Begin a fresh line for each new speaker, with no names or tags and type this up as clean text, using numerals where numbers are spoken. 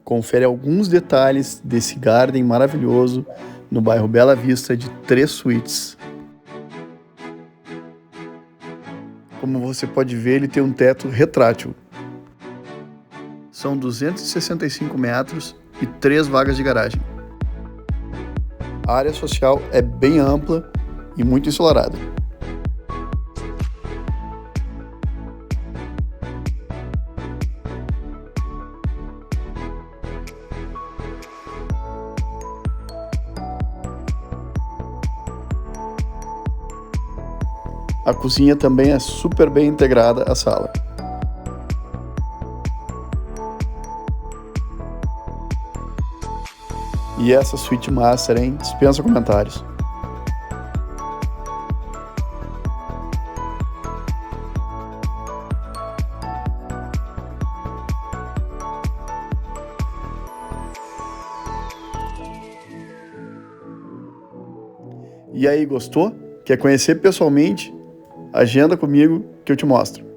Confere alguns detalhes desse garden maravilhoso no bairro Bela Vista de 3 suítes. Como você pode ver, ele tem um teto retrátil. São 265 metros e 3 vagas de garagem. A área social é bem ampla e muito ensolarada. A cozinha também é super bem integrada à sala. E essa suíte master, hein? Dispensa comentários. E aí, gostou? Quer conhecer pessoalmente? Agenda comigo que eu te mostro.